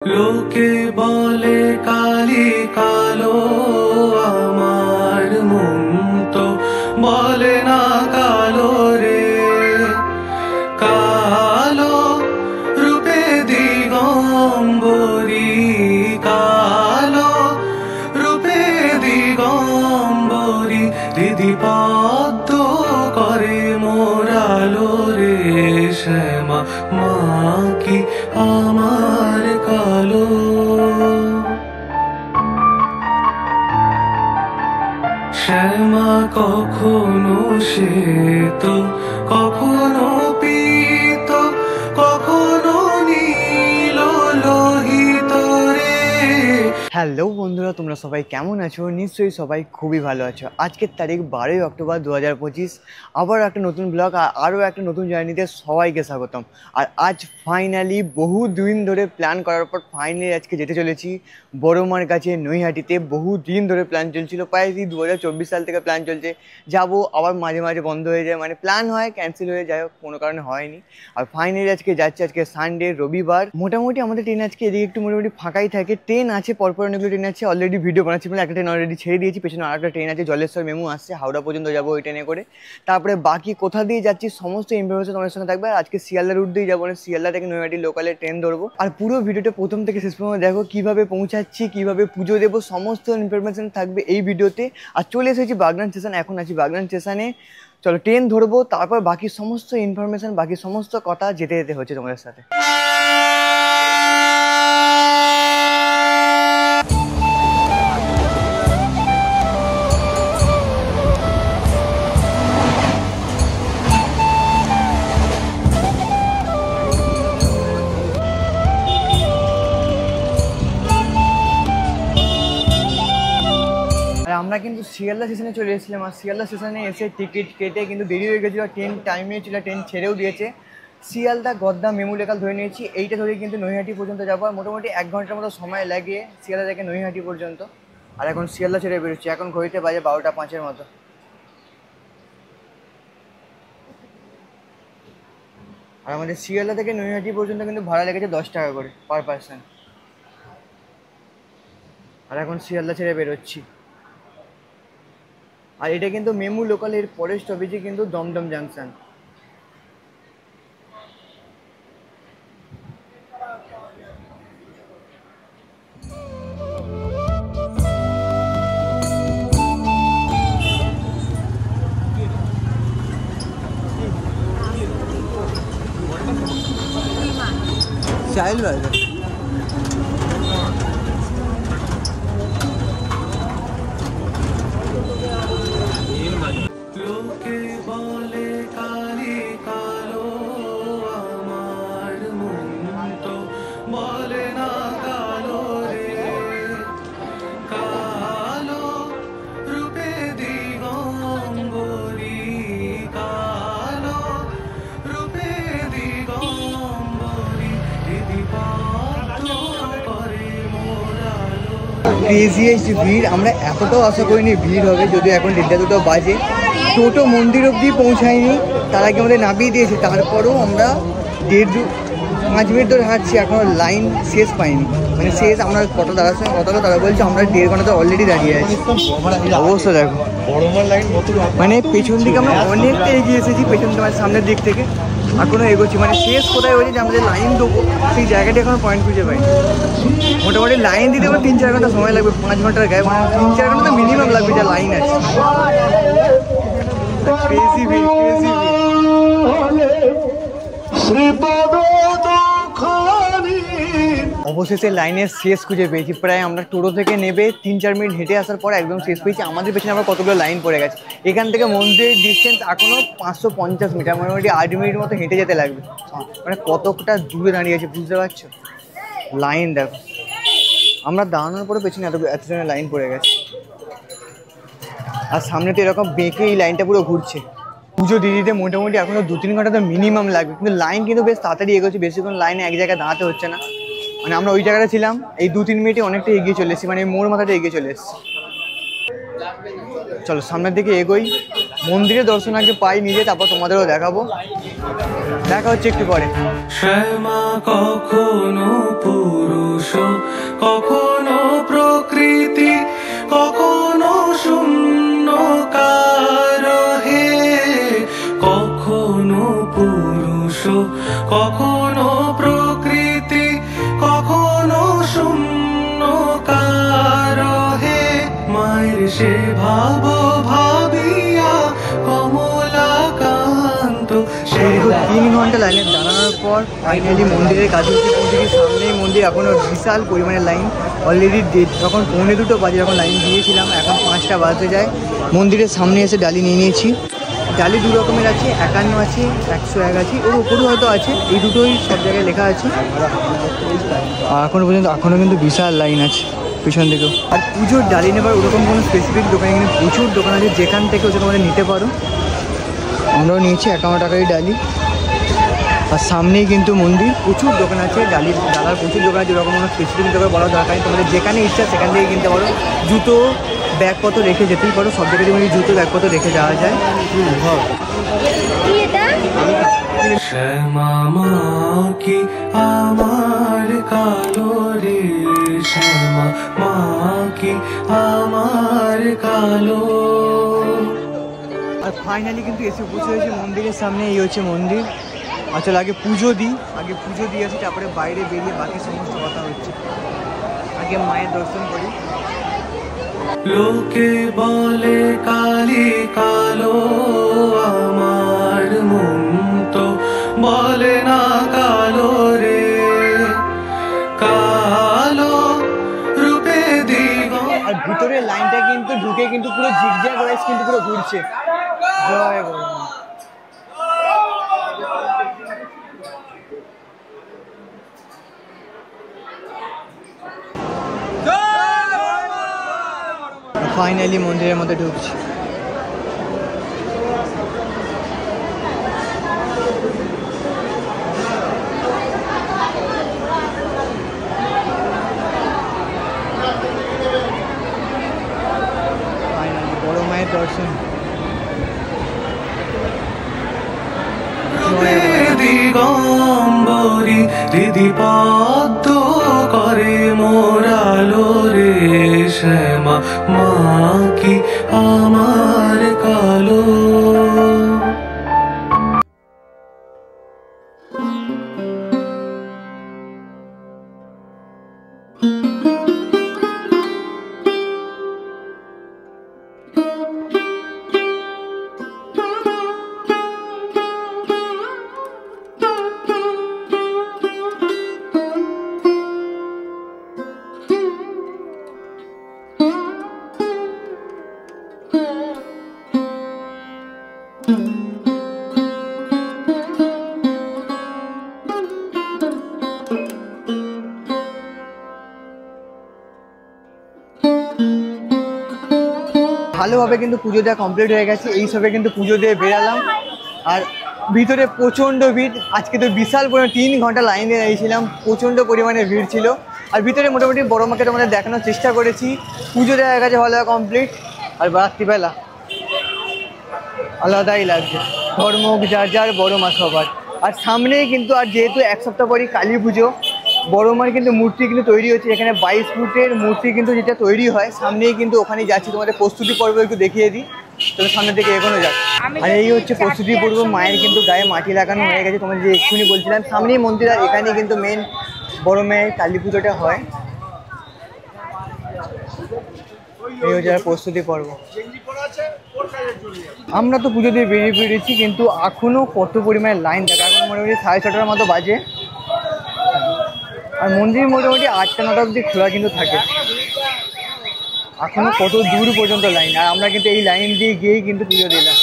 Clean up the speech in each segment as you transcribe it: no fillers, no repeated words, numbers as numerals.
লোকে বলে কালি কালো, আমার মন তো বলে না কালো রে। কালো রূপে দিগম্বরী, কালো রূপে দিগম্বরী, হৃদি পদ্ম করে মোরালো রে। শ্যামা মা কি আমার কালো। শ্যামা কখনো শ্বেত, কখনো পীত, কখনো নীল লোহিত রে। হ্যালো বন্ধুরা, তোমরা সবাই কেমন আছো? নিশ্চয়ই সবাই খুবই ভালো আছো। আজকের তারিখ 12ই অক্টোবর 2025। আবার একটা নতুন ব্লগ আর আরও একটা নতুন জার্নিতে সবাইকে স্বাগতম। আর আজ ফাইনালি বহু দিন ধরে প্ল্যান করার পর ফাইনালি আজকে যেতে চলেছি বড়মার কাছে নৈহাটিতে। বহু দিন ধরে প্ল্যান চলছিল, প্রায় 2024 সাল থেকে প্ল্যান চলছে যাবো, আবার মাঝে মাঝে বন্ধ হয়ে যায়, মানে প্ল্যান হয় ক্যান্সেল হয়ে যায়, কোনো কারণে হয়নি। আর ফাইনালি আজকে যাচ্ছে, আজকে সানডে রবিবার। মোটামুটি আমাদের ট্রেন আজকে এদিকে একটু মোটামুটি ফাঁকাই থাকে, ট্রেন আছে পরপর অনেকগুলো ট্রেন আছে। অলরেডি ভিডিও বানাচ্ছি, মানে একটা ট্রেন অলরেডি ছেড়ে দিয়েছি, পেছনে আর একটা ট্রেন আছে জলেশ্বর মেমু আসছে, হাওড়া পর্যন্ত যাবো ওই ট্রেনে করে। তারপরে বাকি কোথা দিয়ে যাচ্ছি সমস্ত ইনফরমেশন তোমাদের সঙ্গে থাকবে। আর আজকে শিয়ালদা রুট দিয়ে যাবো, শিয়ালদা থেকে নৈহাটি লোকালে ট্রেন ধরবো। আর পুরো ভিডিওটা প্রথম থেকে শেষ পর্যন্ত দেখো, কীভাবে পৌঁছাচ্ছি, কীভাবে পুজো দেবো, সমস্ত ইনফরমেশন থাকবে এই ভিডিওতে। আর চলে এসেছি বাগনান স্টেশন, এখন আছি বাগনান স্টেশনে। চলো ট্রেন ধরবো, তারপর বাকি সমস্ত ইনফরমেশন, বাকি সমস্ত কথা যেতে যেতে হচ্ছে তোমাদের সাথে। আমরা কিন্তু শিয়ালদা স্টেশনে চলে এসেছিলাম, আর শিয়ালদা স্টেশনে এসে টিকিট কেটে কিন্তু দেরি হয়ে গেছিলো, ট্রেন টাইমে ছিল, ট্রেন ছেড়েও দিয়েছে। শিয়ালদা গদ্দা মেমু লোকাল ধরে নিয়েছি, এইটা ধরে কিন্তু নৈহাটি পর্যন্ত যাবো। আর মোটামুটি 1 ঘন্টার মতো সময় লাগে শিয়ালদা থেকে নৈহাটি পর্যন্ত। আর এখন শিয়ালদা ছেড়ে বেরোচ্ছি, এখন ঘড়িতে বাজে 12টা 5-এর মতো। আর আমাদের শিয়ালদা থেকে নৈহাটি পর্যন্ত কিন্তু ভাড়া লেগেছে 10 টাকা করে পার পার্সন। আর এখন শিয়ালদা ছেড়ে বেরোচ্ছি। আর এটা কিন্তু মেমু লোকালের পরের স্টপেজে কিন্তু দমদম জাংশন। চাইল্ড বাজার লোকে বলে কালি কালো, আমার মন তো বলে না কালো রে। কালো রূপে দিগম্বরী, কালো রূপে দিগম্বরী, হৃদি পদ্ম করে মোরালো। ক্রেজিয়েস্ট ভিড়, আমরা এতটাও আশা করিনি ভিড় হবে, যদিও এখন 1:30 বাজে। টোটো মন্দির অবধি পৌঁছায়নি, তার আগে আমাদের নামিয়ে দিয়েছে। তারপরেও আমরা 1.5-5 মিনিট ধরে হাঁটছি, এখনও লাইন শেষ পাইনি, মানে শেষ। আমরা কত দাঁড়ার সঙ্গে কথা তারা বলছে আমরা 1.5 ঘন্টা অলরেডি দাঁড়িয়ে আছি। অবশ্য দেখো মানে পেছন দিকে আমরা অনেকটা এগিয়ে এসেছি, পেছন দিকে মানে সামনের দিক থেকে এখনও এগোচ্ছি। মানে শেষ কোথায় হয়েছে যে আমাদের লাইন দেবো সেই জায়গাটি এখনও পয়েন্ট খুঁজে পাই। মোটামুটি লাইন দিতে আমার 3-4 ঘন্টা সময় লাগবে, 5 ঘন্টার গায়ে, মানে 3-4 ঘন্টা মিনিমাম লাগবে যা লাইন আছে। ক্রেজি ভিড়, ক্রেজি ভিড়। অবশেষে লাইনের শেষ খুঁজে পেয়েছি। প্রায় আমরা টোটো থেকে নেবে 3-4 মিনিট হেঁটে আসার পর একদম শেষ পেয়েছি। আমাদের পেছনে আমরা কতগুলো লাইন পড়ে গেছে। এখান থেকে মন্দিরের ডিস্টেন্স এখনও 550 মিটার, মোটামুটি 8 মিনিট মতো হেঁটে যেতে লাগবে। মানে কতটা দূরে দাঁড়িয়ে আছে বুঝতে পারছো? লাইন দেখো, আমরা দাঁড়ানোর পরে পেছনে এতজনের লাইন পড়ে গেছে। আর সামনে তো এরকম বেঁকে এই লাইনটা পুরো ঘুরছে। পুজো দিয়ে দিতে মোটামুটি এখনও 2-3 ঘন্টা তো মিনিমাম লাগবে, কিন্তু লাইন কিন্তু বেশ তাড়াতাড়ি এগোচ্ছে, বেশিক্ষণ লাইনে এক জায়গায় দাঁড়াতে হচ্ছে না। মানে আমরা ওই জায়গাটা ছিলাম, এই 2-3 মিনিটে অনেকটা এগিয়ে চলে এসেছি, মানে মোড় মাথাটা এগিয়ে চলে এসেছি। চলো সামনের দিকে এগোই, মন্দিরে দর্শন আগে পাই নিজে, তারপর তোমাদেরও দেখাবো। দেখা হচ্ছে একটু পরে। শ্যামা কখনো পুরুষ, কখনো প্রকৃতি, কখনো শূন্যকার হে, কখনো পুরুষ, কখনো প্রকৃতি, কখনো শূন্যকার হে, মায়ের সে ভাব ভাবিয়া কমলাকান্ত সে 3 ঘন্টা লাইনে দাঁড়ানোর পর ফাইনালি মন্দিরের কাছে পৌঁছেছি। সামনেই মন্দির, এখনও বিশাল পরিমাণে লাইন। অলরেডি তখন 2:45 বাজে যখন লাইন দিয়েছিলাম, এখন 5টা বাজতে যায়। মন্দিরের সামনে এসে ডালি নিয়ে নিয়েছি। ডালি 2 রকমের আছে, 51 আছে, 101 আছে, ওর উপরেও হয়তো আছে। এই দুটোই সব জায়গায় লেখা আছে। আর এখনও পর্যন্ত কিন্তু বিশাল লাইন আছে পিছন দিকেও। আর পুজোর ডালি নেবার ওরকম কোনো স্পেসিফিক দোকানে কিন্তু প্রচুর দোকান আছে, যেখান থেকে ওটা তোমরা নিতে পারো। আমরাও নিয়েছি 51 টাকারই ডালি। আর সামনেই কিন্তু মন্দির, প্রচুর দোকান আছে ডালার প্রচুর দোকান আছে। এরকম কোনো স্পেসিফিক দোকান বলার দরকার নেই, তোমাদের যেখানে ইচ্ছা সেখান থেকে কিনতে পারো। জুতো ব্যাগপত্র রেখে যেতেই পারো, সব জায়গায় যেমন জুতো ব্যাগপত্র রেখে যাওয়া যায়। শ্যামা মা কি আমার কালো রে, শ্যামা মা কি আমার কালো। আর ফাইনালি কিন্তু এসে পৌঁছে হয়েছে মন্দিরের সামনে। এই হচ্ছে মন্দির। আসলে আগে পুজো দিই, আসি, তারপরে বাইরে বেরিয়ে বাকি সমস্ত কথা হচ্ছে। আগে মায়ের দর্শন করি। লোকে বলে কালি কালো, আমার মন তো বলে না কালো রে, কালো রূপে দিগ। আর ভিতরের লাইনটা কিন্তু ঢুকে কিন্তু পুরো জিগজ্যাগ ওয়াইজ কিন্তু পুরো ঘুরছে। জয় বড়। ফাইনালি মন্দিরের মধ্যে ঢুকছি। ফাইনালি বড় মায়ের দর্শন। দিগম্বরী হৃদি পদ্ম করে মোরালো রে, শ্যামা মা কি আমার কালো। ভালোভাবে কিন্তু পুজো দেওয়া কমপ্লিট হয়ে গেছে। এই সবে কিন্তু পুজো দিয়ে বেরালাম। আর ভিতরে প্রচণ্ড ভিড়। আজকে তো বিশাল পরিমাণে 3 ঘন্টা লাইনে দাঁড়িয়েছিলাম, প্রচণ্ড পরিমাণে ভিড় ছিল। আর ভিতরে মোটামুটি বড় মাকে তোমাদের দেখানোর চেষ্টা করেছি। পুজো দেওয়া গেছে ভালোভাবে কমপ্লিট। আর রাত্রিবেলা আলাদাই লাগছে। ধর্ম যার যার, বড় মা সবার। আর সামনেই কিন্তু, আর যেহেতু 1 সপ্তাহ পরই কালী পুজো, বড় মার কিন্তু মূর্তি কিন্তু তৈরি হচ্ছে। এখানে 22 ফুটের মূর্তি কিন্তু যেটা তৈরি হয়, সামনেই কিন্তু ওখানে যাচ্ছি। তোমাদের প্রস্তুতি পর্ব একটু দেখিয়ে দিই, তাহলে সামনের দিকে এগোনো যাক। আর এই হচ্ছে প্রস্তুতি পর্ব। মায়ের কিন্তু গায়ে মাটি লাগানো হয়ে গেছে, তোমাদের যে এক্ষুনি বলছিলাম। সামনেই মন্দির, আর এখানেই কিন্তু মেন বড় মায়ের কালী পুজোটা হয়। এই হচ্ছে প্রস্তুতি পর্ব। আমরা তো পুজো দিয়ে বেরিয়ে বেরিয়েছি, কিন্তু এখনও কত পরিমাণে লাইন থাকে। এখন মোটামুটি 6:30টার মতো বাজে। আর মন্দির মোটামুটি 8টা-9টা অবধি খোলা কিন্তু থাকে। এখনো কত দূর পর্যন্ত লাইন, আর আমরা কিন্তু এই লাইন দিয়ে গিয়েই কিন্তু পুজো দিলাম।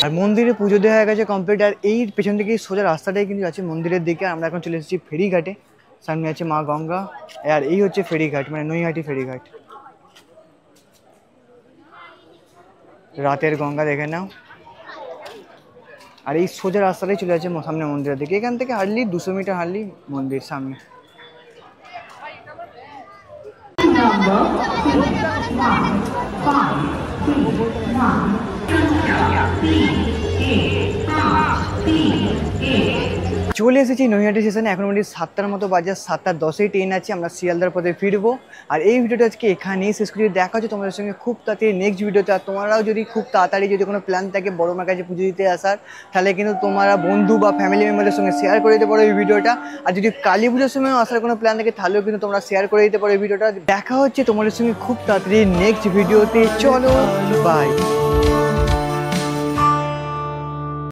আর মন্দিরে পুজো দেওয়া হয়ে গেছে কমপ্লিট। আর এই পেছন থেকে সোজা রাস্তাটাই কিন্তু আছে মন্দিরের দিকে। আমরা এখন চলে এসেছি ফেরিঘাটে। সামনে আছে মা গঙ্গা। আর এই হচ্ছে ফেরিঘাট, মানে নৈহাটি ফেরিঘাট। রাতের গঙ্গা দেখে নাও। আর এই সোজা রাস্তাটাই চলে যাচ্ছে সামনে মন্দিরের দিকে। এখান থেকে হার্ডলি 200 মিটার হার্ডলি মন্দির সামনে। চলে এসেছি নৈহাটি স্টেশনে। এখন মোটামুটি 7টার মতো বাজে, 7:10-এই ট্রেন আছে, আমরা শিয়ালদার পথে ফিরবো। আর এই ভিডিওটা আজকে এখানেই শেষ করি। দেখা হচ্ছে তোমাদের সঙ্গে খুব তাড়াতাড়ি নেক্সট ভিডিওতে। আর তোমরাও যদি খুব তাড়াতাড়ি যদি কোনো প্ল্যান থাকে বড় মার কাছে পুজো দিতে আসার, তাহলে কিন্তু তোমরা বন্ধু বা ফ্যামিলি মেম্বারদের সঙ্গে শেয়ার করে দিতে পারো এই ভিডিওটা। আর যদি কালী পুজোর সময় আসার কোনো প্ল্যান থাকে তাহলেও কিন্তু তোমরা শেয়ার করে দিতে পারো এই ভিডিওটা। দেখা হচ্ছে তোমাদের সঙ্গে খুব তাড়াতাড়ি নেক্সট ভিডিওতে। চলো বাই।